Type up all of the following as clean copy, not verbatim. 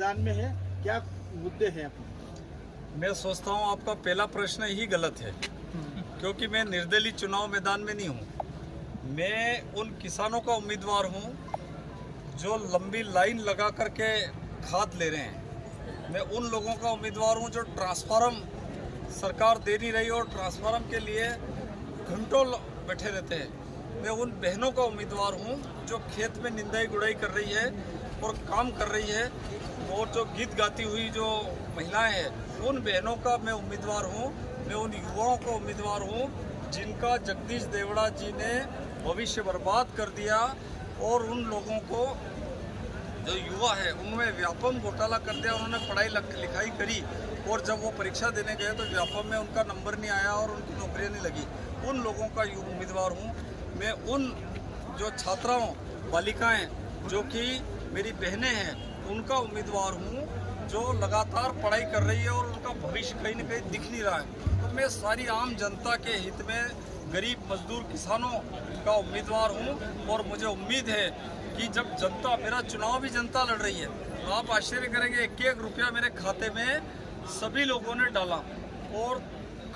मैदान में है, क्या मुद्दे हैं अपने? मैं सोचता हूँ आपका पहला प्रश्न ही गलत है, क्योंकि मैं निर्दलीय चुनाव मैदान में नहीं हूँ। मैं उन किसानों का उम्मीदवार हूँ जो लंबी लाइन लगा करके खाद ले रहे हैं। मैं उन लोगों का उम्मीदवार हूँ जो ट्रांसफार्म सरकार दे नहीं रही और ट्रांसफार्म के लिए घंटों बैठे रहते हैं। मैं उन बहनों का उम्मीदवार हूँ जो खेत में निंदाई गुड़ाई कर रही है और काम कर रही है, और जो गीत गाती हुई जो महिलाएं हैं उन बहनों का मैं उम्मीदवार हूँ। मैं उन युवाओं का उम्मीदवार हूँ जिनका जगदीश देवड़ा जी ने भविष्य बर्बाद कर दिया, और उन लोगों को जो युवा है उनमें व्यापम घोटाला कर दिया। उन्होंने पढ़ाई लिखाई करी और जब वो परीक्षा देने गए तो व्यापम में उनका नंबर नहीं आया और उनकी नौकरियाँ नहीं लगी। उन लोगों का उम्मीदवार हूँ मैं। उन जो छात्राओं बालिकाएं जो कि मेरी बहनें हैं उनका उम्मीदवार हूँ जो लगातार पढ़ाई कर रही है और उनका भविष्य कहीं न कहीं दिख नहीं रहा है। तो मैं सारी आम जनता के हित में गरीब मजदूर किसानों का उम्मीदवार हूँ, और मुझे उम्मीद है कि जब जनता, मेरा चुनाव भी जनता लड़ रही है, तो आप आश्चर्य करेंगे 1-1 रुपया मेरे खाते में सभी लोगों ने डाला, और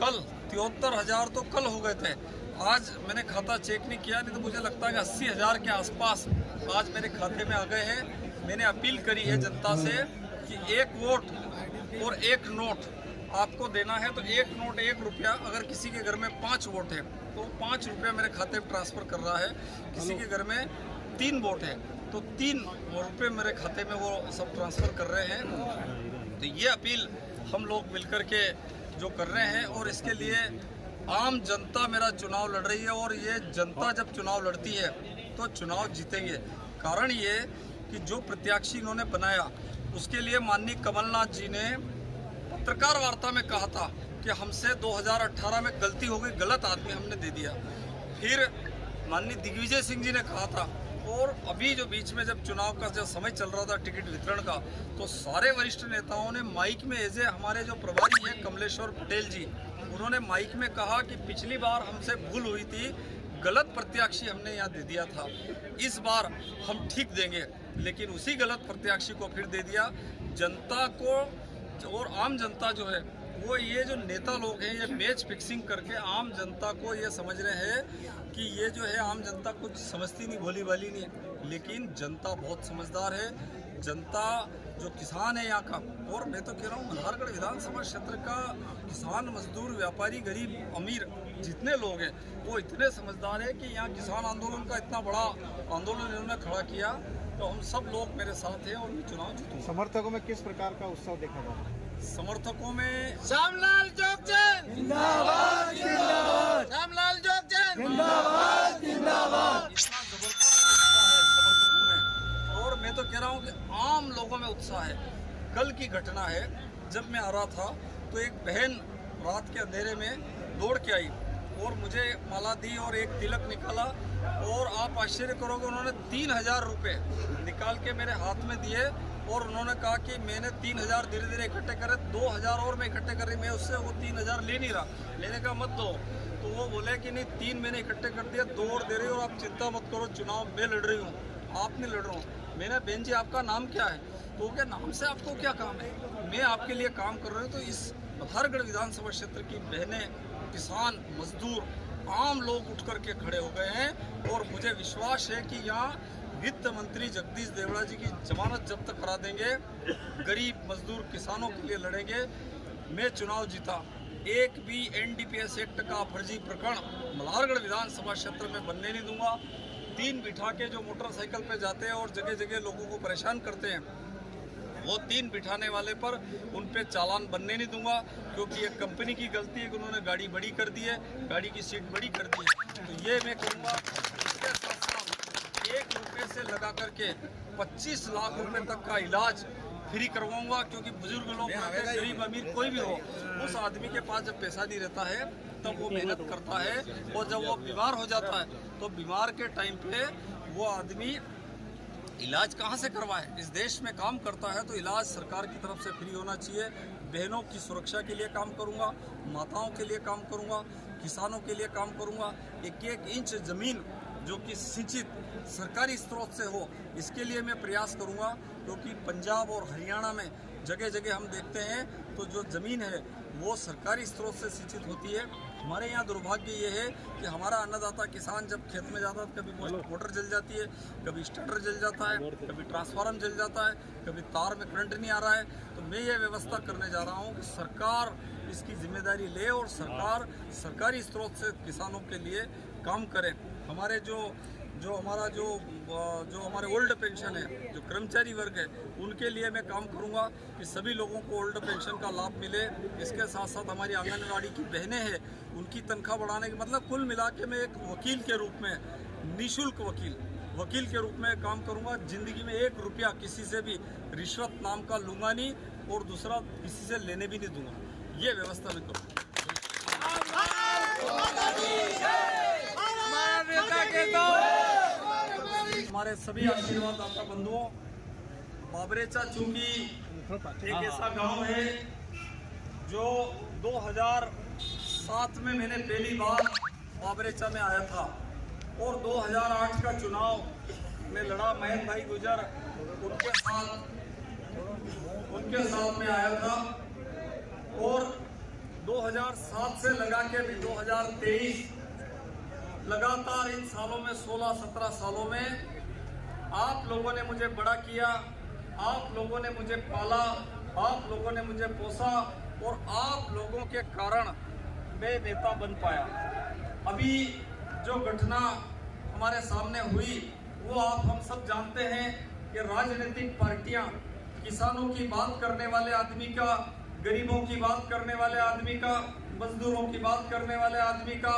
कल 73,000 तो कल हो गए थे। आज मैंने खाता चेक नहीं किया, नहीं तो मुझे लगता है कि 80,000 के आसपास आज मेरे खाते में आ गए हैं। मैंने अपील करी है जनता से कि 1 वोट और 1 नोट आपको देना है, तो 1 नोट 1 रुपया। अगर किसी के घर में 5 वोट है तो 5 रुपया मेरे खाते में ट्रांसफ़र कर रहा है। किसी के घर में 3 वोट है तो 3 रुपये मेरे खाते में वो सब ट्रांसफ़र कर रहे हैं। तो ये अपील हम लोग मिलकर के जो कर रहे हैं, और इसके लिए आम जनता मेरा चुनाव लड़ रही है, और ये जनता जब चुनाव लड़ती है तो चुनाव जीतेंगे। कारण ये कि जो प्रत्याशी इन्होंने बनाया उसके लिए माननीय कमलनाथ जी ने पत्रकार वार्ता में कहा था कि हमसे 2018 में गलती हो गई, गलत आदमी हमने दे दिया। फिर माननीय दिग्विजय सिंह जी ने कहा था, और अभी जो बीच में जब चुनाव का जब समय चल रहा था टिकट वितरण का, तो सारे वरिष्ठ नेताओं ने माइक में एजे हमारे जो प्रभारी हैं कमलेश्वर पटेल जी, उन्होंने माइक में कहा कि पिछली बार हमसे भूल हुई थी, गलत प्रत्याशी हमने यहाँ दे दिया था, इस बार हम ठीक देंगे। लेकिन उसी गलत प्रत्याशी को फिर दे दिया। जनता को और आम जनता जो है वो, ये जो नेता लोग हैं ये मैच फिक्सिंग करके आम जनता को ये समझ रहे हैं कि ये जो है आम जनता कुछ समझती नहीं, भोली भाली नहीं। लेकिन जनता बहुत समझदार है। जनता जो किसान है यहाँ का, और मैं तो कह रहा हूँ मल्हारगढ़ विधानसभा क्षेत्र का किसान, मजदूर, व्यापारी, गरीब, अमीर जितने लोग हैं वो इतने समझदार है कि यहाँ किसान आंदोलन का इतना बड़ा आंदोलन इन्होंने खड़ा किया, तो हम सब लोग मेरे साथ हैं और मैं चुनाव जीतूंगा। समर्थकों में किस प्रकार का उत्साह देखा जा रहा है? समर्थकों में श्यामलाल जोगचंद जिंदाबाद, जिंदाबाद। श्यामलाल जोगचंद जिंदाबाद, जिंदाबाद। इतना जबरदस्त उत्साह है समर्थकों में, और मैं तो कह रहा हूँ कि आम लोगों में उत्साह है। कल की घटना है, जब मैं आ रहा था तो एक बहन रात के अंधेरे में दौड़ के आई और मुझे माला दी और एक तिलक निकाला, और आप आश्चर्य करोगे उन्होंने 3,000 रुपये निकाल के मेरे हाथ में दिए, और उन्होंने कहा कि मैंने 3,000 धीरे धीरे इकट्ठे करे, 2,000 और मैं इकट्ठे कर रही। मैं उससे वो 3,000 ले नहीं रहा, लेने का मत दो। तो वो बोले कि नहीं 3 मैंने इकट्ठे कर दिया, 2 और दे रही हो, आप चिंता मत करो, चुनाव मैं लड़ रही हूँ, आप नहीं लड़ रहा हूँ। मैंने बहन जी आपका नाम क्या है? तो क्या नाम से आपको क्या काम है? मैं आपके लिए काम कर रही हूँ। तो इस मल्हारगढ़ विधानसभा क्षेत्र की बहनें, किसान, मजदूर, आम लोग उठ करके खड़े हो गए हैं, और मुझे विश्वास है कि यहाँ वित्त मंत्री जगदीश देवड़ा जी की जमानत जब्त करा देंगे। गरीब मजदूर किसानों के लिए लड़ेंगे। मैं चुनाव जीता, एक भी NDPS एक्ट का फर्जी प्रकरण मल्हारगढ़ विधानसभा क्षेत्र में बनने नहीं दूंगा। 3 बिठा के जो मोटरसाइकिल पे जाते हैं और जगह जगह लोगों को परेशान करते हैं, वो 3 बिठाने वाले पर उन पे चालान बनने नहीं दूंगा, क्योंकि ये कंपनी की गलती है कि उन्होंने गाड़ी बड़ी कर दी है, गाड़ी की सीट बड़ी कर दी है। तो ये मैं करूँगा। इसके साथ साथ 1 रुपये से लगा करके 25 लाख रुपए तक का इलाज फ्री करवाऊंगा, क्योंकि बुजुर्ग लोग, गरीब अमीर कोई भी हो, उस आदमी के पास जब पैसा नहीं रहता है तब वो मेहनत करता है, और जब वो बीमार हो जाता है तो बीमार के टाइम पे वो आदमी इलाज कहाँ से करवाए? इस देश में काम करता है तो इलाज सरकार की तरफ से फ्री होना चाहिए। बहनों की सुरक्षा के लिए काम करूँगा, माताओं के लिए काम करूँगा, किसानों के लिए काम करूँगा। 1-1 इंच ज़मीन जो कि सिंचित सरकारी स्रोत से हो, इसके लिए मैं प्रयास करूंगा। क्योंकि पंजाब और हरियाणा में जगह जगह हम देखते हैं तो जो ज़मीन है वो सरकारी स्रोत से सिंचित होती है। हमारे यहाँ दुर्भाग्य ये है कि हमारा अन्नदाता किसान जब खेत में जाता है तो कभी मोटर जल जाती है, कभी स्टार्टर जल जाता है, कभी ट्रांसफार्मर जल जाता है, कभी तार में करंट नहीं आ रहा है। तो मैं ये व्यवस्था करने जा रहा हूँ कि सरकार इसकी जिम्मेदारी ले और सरकार सरकारी स्रोत से किसानों के लिए काम करे। हमारे जो हमारे ओल्ड पेंशन है, जो कर्मचारी वर्ग है, उनके लिए मैं काम करूंगा कि सभी लोगों को ओल्ड पेंशन का लाभ मिले। इसके साथ साथ हमारी आंगनवाड़ी की बहनें हैं, उनकी तनख्वाह बढ़ाने की, मतलब कुल मिला के मैं एक वकील के रूप में, निःशुल्क वकील के रूप में काम करूंगा। जिंदगी में 1 रुपया किसी से भी रिश्वत नाम का लूंगा नहीं और दूसरा किसी से लेने भी नहीं दूंगा। ये व्यवस्था मैं करूँगा। हमारे सभी आशीर्वाद दाता बंधुओं, बाबरेचा चूंकि एक ऐसा गांव है जो 2007 में मैंने पहली बार बाबरेचा में आया था और 2008 का चुनाव में लड़ा। महेंद्र भाई गुजर उनके साथ में आया था और 2007 से लगा के अभी 2023 लगातार इन सालों में 16-17 सालों में आप लोगों ने मुझे बड़ा किया, आप लोगों ने मुझे पाला, आप लोगों ने मुझे पोसा और आप लोगों के कारण मैं नेता बन पाया। अभी जो घटना हमारे सामने हुई वो आप हम सब जानते हैं कि राजनीतिक पार्टियां किसानों की बात करने वाले आदमी का, गरीबों की बात करने वाले आदमी का, मजदूरों की बात करने वाले आदमी का,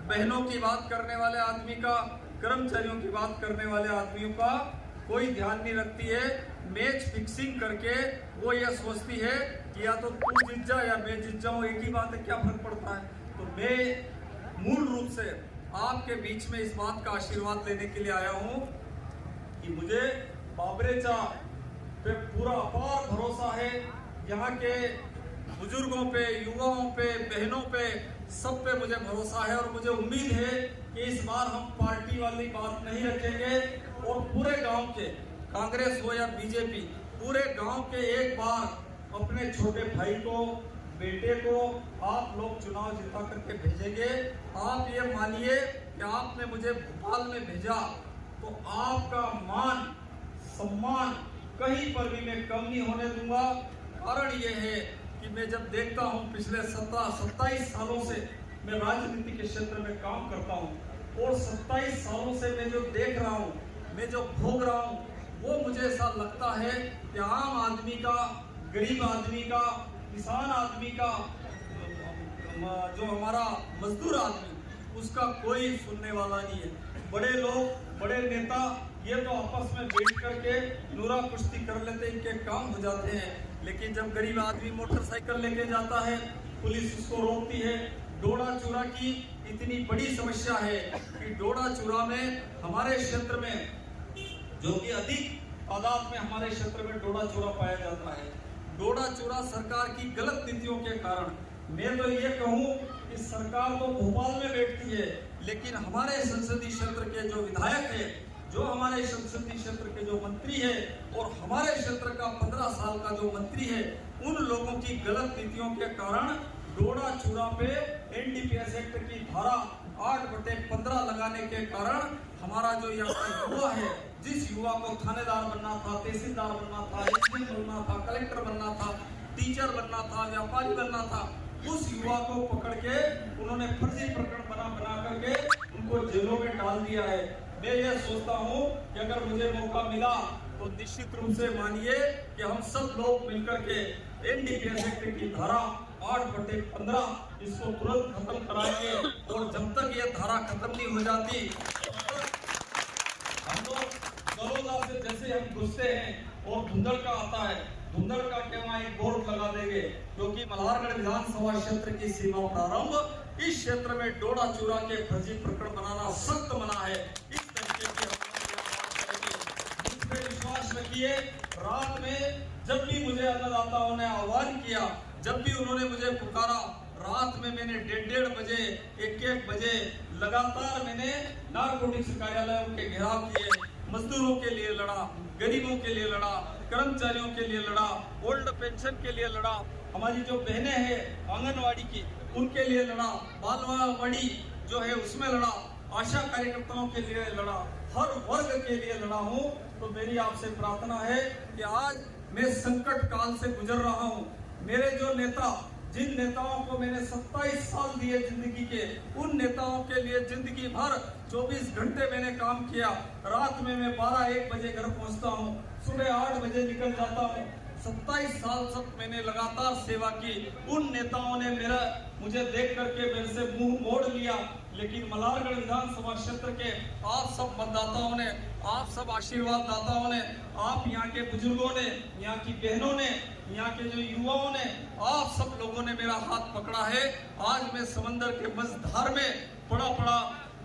बहनों की बात करने वाले आदमी का, कर्मचारियों की बात करने वाले आदमियों का कोई ध्यान नहीं रखती है। मैच फिक्सिंग करके वो ये सोचती है कि या तो तू जीत जा या मैं जीत जाऊं, एक ही बात है, क्या फर्क पड़ता है। तो मैं मूल रूप से आपके बीच में इस बात का आशीर्वाद लेने के लिए आया हूं कि मुझे बाबरेचा पे पूरा अपार भरोसा है। यहाँ के बुजुर्गों पे, युवाओं पे, बहनों पे, सब पे मुझे भरोसा है और मुझे उम्मीद है कि इस बार हम पार्टी वाली बात नहीं रखेंगे और पूरे गांव के, कांग्रेस हो या बीजेपी, पूरे गांव के एक बार अपने छोटे भाई को, बेटे को आप लोग चुनाव जिता करके भेजेंगे। आप ये मानिए कि आपने मुझे भोपाल में भेजा तो आपका मान सम्मान कहीं पर भी मैं कम नहीं होने दूंगा। कारण ये है कि मैं जब देखता हूं पिछले 27 सालों से मैं राजनीति के क्षेत्र में काम करता हूं और 27 सालों से मैं जो देख रहा हूं, मैं जो भोग रहा हूं, वो मुझे ऐसा लगता है कि आम आदमी का, गरीब आदमी का, किसान आदमी का, जो हमारा मजदूर आदमी, उसका कोई सुनने वाला नहीं है। बड़े लोग, बड़े नेता ये तो आपस में बैठ करके नूरा कुश्ती कर लेते, इनके काम हो जाते हैं। लेकिन जब गरीब आदमी मोटरसाइकिल लेके जाता है, पुलिस उसको रोकती है। डोडा चूरा की इतनी बड़ी समस्या है कि डोडा चूरा में हमारे क्षेत्र में, जो कि अधिक तादाद में हमारे क्षेत्र में डोडा चूरा पाया जाता है, डोडा चूरा सरकार की गलत नीतियों के कारण। मैं तो ये कहूँ कि सरकार तो भोपाल में बैठती है, लेकिन हमारे संसदीय क्षेत्र के जो विधायक है, जो हमारे संसदीय क्षेत्र के जो मंत्री है और हमारे क्षेत्र का 15 साल का जो मंत्री है, उन लोगों की गलत नीतियों के कारण डोडा चूरा पे एनडीपीएस एक्ट की धारा 8/15 लगाने के कारण हमारा जो यहाँ का युवा है, जिस युवा को थानेदार बनना था, तहसीलदार बनना था, एसडीएम बनना था, कलेक्टर बनना था, टीचर बनना था, व्यापारी बनना था, उस युवा को पकड़ के उन्होंने फर्जी प्रकरण बना करके उनको जेलों में डाल दिया है। मैं ये सोचता हूँ कि अगर मुझे मौका मिला तो निश्चित रूप से मानिए कि हम सब लोग मिलकर के एनडीपीएस एक्ट की धारा 8/15 इसको तुरंत खत्म कराएंगे और जब तक ये धारा खत्म नहीं हो जाती, हम लोग बड़ौदा से जैसे हम घुसते हैं और धुंधड़ का आता है, धुंधड़ का के वहाँ एक बोर्ड लगा देंगे, क्योंकि मल्हारगढ़ विधानसभा क्षेत्र की सीमा प्रारंभ, इस क्षेत्र में डोडा चूरा के फर्जी प्रकरण बनाना सख्त मना है। इस तरीके की मुझ पे विश्वास रखिए। रात में जब भी मुझे अन्नदाताओं ने आह्वान किया, जब भी उन्होंने मुझे पुकारा, रात में मैंने 1:30 बजे 1-1 बजे लगातार मैंने नारकोटिक्स कार्यालयों के घेराव किए, मजदूरों के लिए लड़ा, गरीबों के लिए लड़ा, कर्मचारियों के लिए लड़ा, ओल्ड पेंशन के लिए लड़ा, हमारी जो बहनें हैं आंगनवाड़ी की उनके लिए लड़ा, बालवाड़ी जो है उसमें लड़ा, आशा कार्यकर्ताओं के लिए लड़ा, हर वर्ग के लिए लड़ा हूँ। तो मेरी आपसे प्रार्थना है कि आज मैं संकट काल से गुजर रहा हूँ। मेरे जो नेता, जिन नेताओं को मैंने 27 साल दिए जिंदगी के, उन नेताओं के लिए जिंदगी भर 24 घंटे मैंने काम किया। रात में मैं 12-1 बजे घर पहुंचता हूं, सुबह 8 बजे निकल जाता हूं। 27 साल तक मैंने लगातार सेवा की। उन नेताओं ने मुझे देख करके मेरे से मुंह मोड़ लिया, लेकिन मल्हारगढ़ विधानसभा क्षेत्र के आप सब मतदाताओं ने, आप सब आशीर्वाद दाताओं ने, आप यहाँ के बुजुर्गों ने, यहाँ की बहनों ने, यहाँ के जो युवाओं ने, आप सब लोगों ने मेरा हाथ पकड़ा है। आज मैं समंदर के मझधार में पड़ा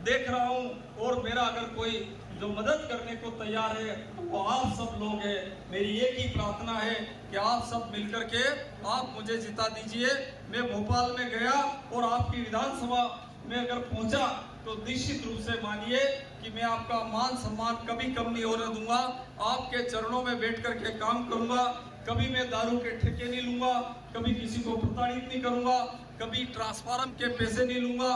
देख रहा हूँ और मेरा अगर कोई जो मदद करने को तैयार है वो आप सब लोग हैं। मेरी एक ही प्रार्थना है कि आप सब मिलकर के आप मुझे जिता दीजिए। मैं भोपाल में गया और आपकी विधानसभा में अगर पहुंचा तो निश्चित रूप से मानिए कि मैं आपका मान सम्मान कभी कम नहीं होने दूंगा। आपके चरणों में बैठ करके काम करूंगा। कभी मैं दारू के ठेके नहीं लूंगा, कभी किसी को प्रताड़ित नहीं करूंगा, कभी ट्रांसफार्मर के पैसे नहीं लूंगा।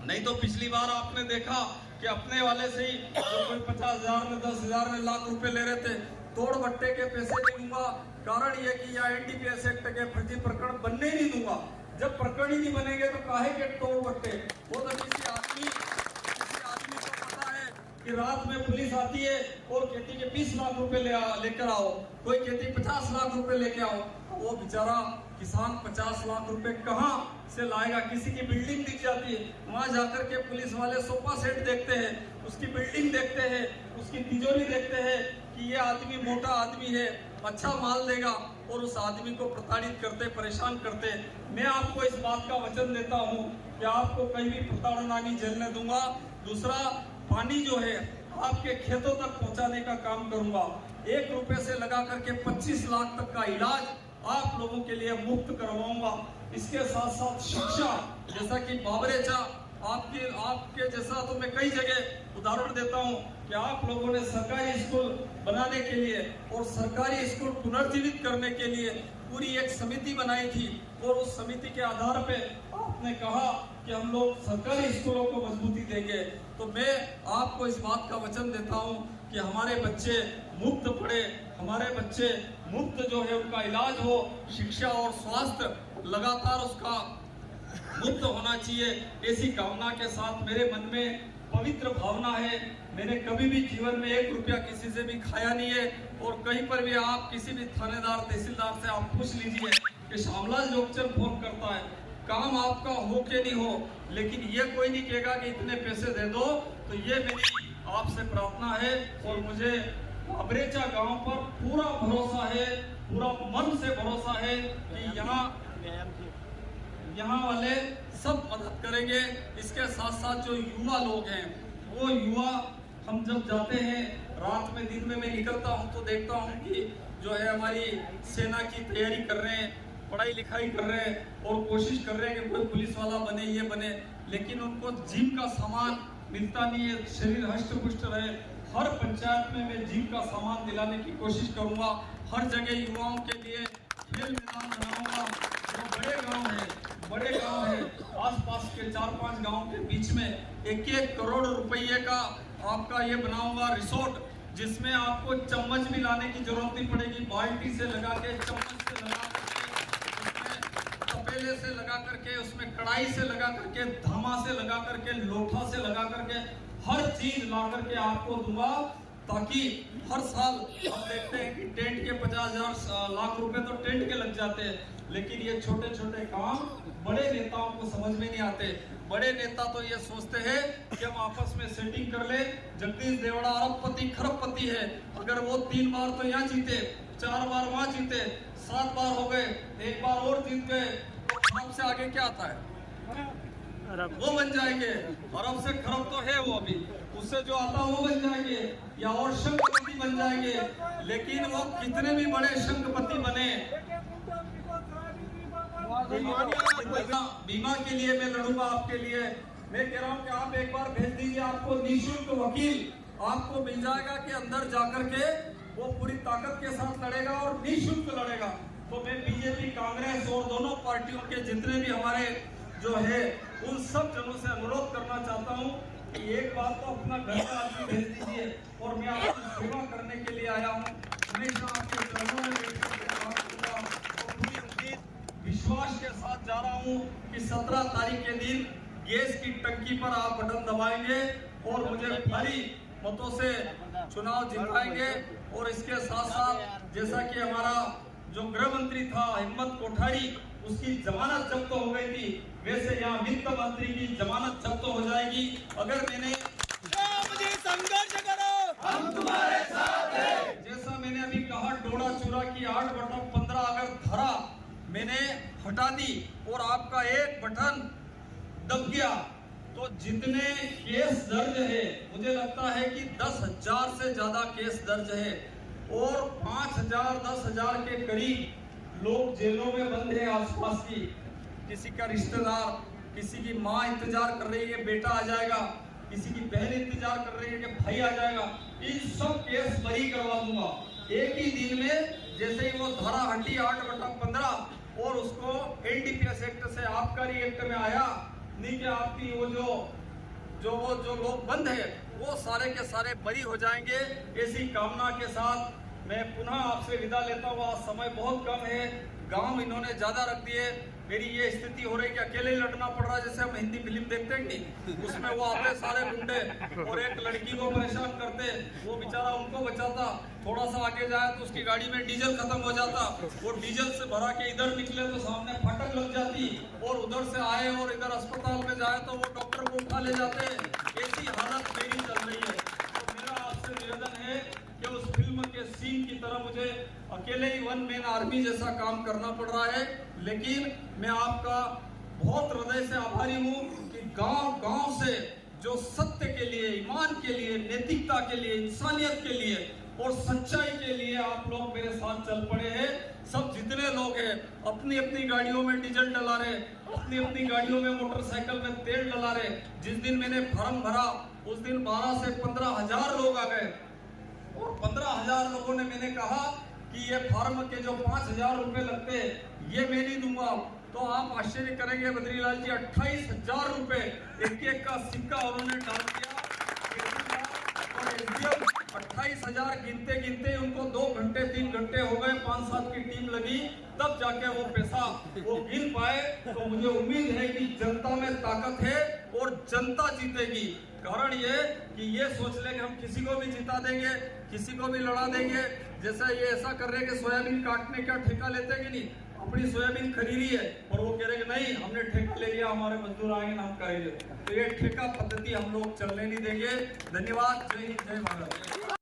नहीं तो पिछली बार आपने देखा कि अपने वाले से ही जो कोई 50,000 में 10,000 में लाख रुपए ले रहे थे, तोड़ बट्टे के पैसे नहीं दूंगा। कारण ये कि यह NDPS एक्ट के फर्जी प्रकरण बनने ही नहीं दूंगा। जब प्रकरण ही नहीं बनेंगे तो काहे के तोड़ बट्टे। वो तो किसी आदमी को पता है कि रात में पुलिस आती है और कहती है 20 लाख रुपए लेकर आओ, कोई कहती 50 लाख रुपए लेके आओ। वो बेचारा किसान 50 लाख रुपए कहाँ से लाएगा? किसी की बिल्डिंग दिख जाती है, वहां जाकर के पुलिस वाले सोफा सेट देखते हैं, उसकी बिल्डिंग देखते हैं, उसकी तिजोरी देखते हैं कि ये आदमी मोटा आदमी है, अच्छा माल देगा, और उस आदमी को प्रताड़ित करते, परेशान करते। मैं आपको इस बात का वचन देता हूँ कि आपको कहीं भी प्रताड़ना नहीं झेलने दूंगा। दूसरा, पानी जो है आपके खेतों तक पहुंचाने का काम करूंगा। 1 रुपए से लगा करके 25 लाख तक का इलाज आप लोगों के लिए मुफ्त करवाऊंगा। इसके साथ साथ शिक्षा, जैसा कि बाबरेचा आपके जैसा तो मैं कई जगह उदाहरण देता हूं कि आप लोगों ने सरकारी स्कूल बनाने के लिए और सरकारी स्कूल पुनर्जीवित करने के लिए पूरी एक समिति बनाई थी, और उस समिति के आधार पे आपने कहा कि हम लोग सरकारी स्कूलों को मजबूती देंगे। तो मैं आपको इस बात का वचन देता हूं कि हमारे बच्चे मुफ्त पढ़े, हमारे बच्चे मुफ्त जो है उनका इलाज हो, शिक्षा और स्वास्थ्य लगातार उसका मुफ्त होना चाहिए। ऐसी कामना के साथ मेरे मन में पवित्र भावना है। मैंने कभी भी जीवन में 1 रुपया किसी से भी खाया नहीं है, और कहीं पर भी आप किसी भी थानेदार, तहसीलदार से आप पूछ लीजिए कि श्यामलाल जोगचंद फोन करता है, काम आपका हो के नहीं हो, लेकिन ये कोई नहीं कहेगा कि इतने पैसे दे दो। तो ये मेरी आपसे प्रार्थना है, और मुझे बाबरेचा गांव पर पूरा भरोसा है, पूरा मन से भरोसा है कि यहाँ वाले सब मदद करेंगे। इसके साथ साथ जो युवा लोग हैं, वो युवा, हम जब जाते हैं रात में, दिन में मैं निकलता हूँ तो देखता हूँ कि जो है हमारी सेना की तैयारी कर रहे हैं, पढ़ाई लिखाई कर रहे हैं, और कोशिश कर रहे हैं कि कोई पुलिस वाला बने, ये बने, लेकिन उनको जिम का सामान मिलता नहीं है, शरीर हष्ट पुष्ट रहे। हर पंचायत में मैं जिम का सामान दिलाने की कोशिश करूंगा। हर जगह युवाओं के लिए खेल मैदान बनाऊंगा। जो बड़े गांव है आसपास के 4-5 गांव के बीच में 1-1 करोड़ रुपये का आपका ये बनाऊंगा रिसोर्ट, जिसमें आपको चम्मच भी लाने की जरूरत नहीं पड़ेगी। बाल्टी से लगा के, चम्मच से लगा करके, उसमें तपेले से लगा करके, उसमें कढ़ाई से लगा करके, धामा से लगा करके, लोटा से लगा करके, हर चीज ला करके आपको दूंगा, ताकि हर साल हम देखते हैं कि टेंट के 50,000 लाख रुपए तो टेंट के लग जाते हैं, लेकिन ये छोटे छोटे काम बड़े नेताओं को समझ में नहीं आते। बड़े नेता तो ये सोचते हैं कि हम आपस में सेटिंग कर ले। जगदीश देवड़ा अरबपति खरबपति है, अगर वो 3 बार तो यहाँ जीते, 4 बार वहां जीते, 7 बार हो गए, 1 बार और जीत गए, तो खरब से आगे क्या आता है? वो बन जाएंगे। अरब से खरब तो है वो, अभी उससे जो आता है वो बन जाएंगे, या और शंखपति बन जाएंगे। लेकिन वो कितने भी बड़े शंखपति बने, बीमा के लिए मैं लड़ूंगा आपके लिए। मैं कह रहा हूँ कि आप एक बार भेज दीजिए, आपको निःशुल्क वकील आपको मिल जाएगा कि अंदर जाकर के वो पूरी ताकत के साथ लड़ेगा और निःशुल्क लड़ेगा। तो मैं बीजेपी, कांग्रेस और दोनों पार्टियों के जितने भी हमारे जो है उन सब जनों से अनुरोध करना चाहता हूँ कि एक बार तो अपना घर का आदमी भेज दीजिए और मैं आपकी सेवा करने के लिए आया हूँ। हमेशा आपके चरणों में पूरी उम्मीद विश्वास के साथ जा रहा हूँ कि 17 तारीख के दिन गैस की टंकी पर आप बटन दबाएंगे और मुझे भारी मतों से चुनाव जितवाएंगे। और इसके साथ साथ जैसा कि हमारा जो गृह मंत्री था हिम्मत कोठारी, उसकी जमानत जब्त हो गई थी, वैसे यहाँ वित्त मंत्री की जमानत जब्त हो जाएगी। अगर मैंने संघर्ष करो, हम तुम्हारे साथ हैं। जैसा मैंने अभी कहा, डोडा चूरा की 8/15 अगर धारा मैंने हटा दी और आपका एक बटन दब गया तो जितने केस दर्ज है, मुझे लगता है कि 10,000 से ज्यादा केस दर्ज है और 5,000 10,000 के करीब लोग जेलों में बंद है आसपास की। किसी का रिश्तेदार, किसी की माँ इंतजार कर रही है बेटा आ जाएगा, किसी की बहन इंतजार कर रही है कि भाई आ जाएगा। इन सब केस बरी करवा दूंगा एक ही दिन में। जैसे ही वो धारा हटी 8/15 और उसको एनडीपीएस एक्ट से आबकारी एक्ट में आया, नहीं कि आपकी वो जो लोग बंद है वो सारे के सारे बरी हो जाएंगे। ऐसी कामना के साथ मैं पुनः आपसे विदा लेता हूँ। आज समय बहुत कम है, गांव इन्होंने ज्यादा रख दिए। मेरी ये स्थिति हो रही कि अकेले ही लड़ना पड़ रहा है। जैसे हम हिंदी फिल्म देखते हैं नहीं, उसमें वो आते सारे गुंडे और एक लड़की को परेशान करते, वो बेचारा उनको बचाता। थोड़ा सा आगे जाए तो उसकी गाड़ी में डीजल खत्म हो जाता, वो डीजल से भरा के इधर निकले तो सामने फाटक लग जाती, और उधर से आए और इधर अस्पताल में जाए तो वो डॉक्टर को उठा ले जाते। ऐसी हालत मेरी चल रही है। तो मेरा आपसे निवेदन है कि उस फिल्म के सीन की तरह मुझे अकेले ही वन मैन आर्मी जैसा काम करना पड़ रहा है, लेकिन मैं आपका बहुत हृदय से आभारी हूँ कि गांव-गांव से जो सत्य के लिए, ईमान के लिए, नैतिकता के लिए, इंसानियत के लिए और सच्चाई के लिए आप लोग मेरे साथ चल पड़े हैं। सब जितने लोग हैं अपनी अपनी गाड़ियों में डीजल डला रहे, अपनी अपनी गाड़ियों में मोटरसाइकिल में तेल डला रहे। जिस दिन मैंने फॉर्म भरा उस दिन 12 से 15,000 लोग आ गए और 15,000 लोगों ने मैंने कहा कि ये फार्म के जो 5,000 रुपए लगते हैं ये मैं नहीं दूंगा। तो आप आश्चर्य करेंगे बद्रीलाल जी, 28,000 रुपए एक का सिक्का उन्होंने डाल दिया। 28,000 गिनते गिनते उनको 2 घंटे 3 घंटे हो गए, 5-7 की टीम लगी, तब जाके वो पैसा वो गिन पाए। तो मुझे उम्मीद है कि जनता में ताकत है और जनता जीतेगी। कारण ये कि ये सोच ले कि हम किसी को भी जिता देंगे, किसी को भी लड़ा देंगे। जैसा ये ऐसा कर रहे हैं कि सोयाबीन काटने का ठेका लेते हैं कि नहीं, अपनी सोयाबीन खरीदी है और वो कह रहे कि नहीं हमने ठेका ले लिया, हमारे मजदूर आएंगे ना हम करेंगे। तो ये ठेका पद्धति हम लोग चलने नहीं देंगे। धन्यवाद। जय हिंद, जय भारत।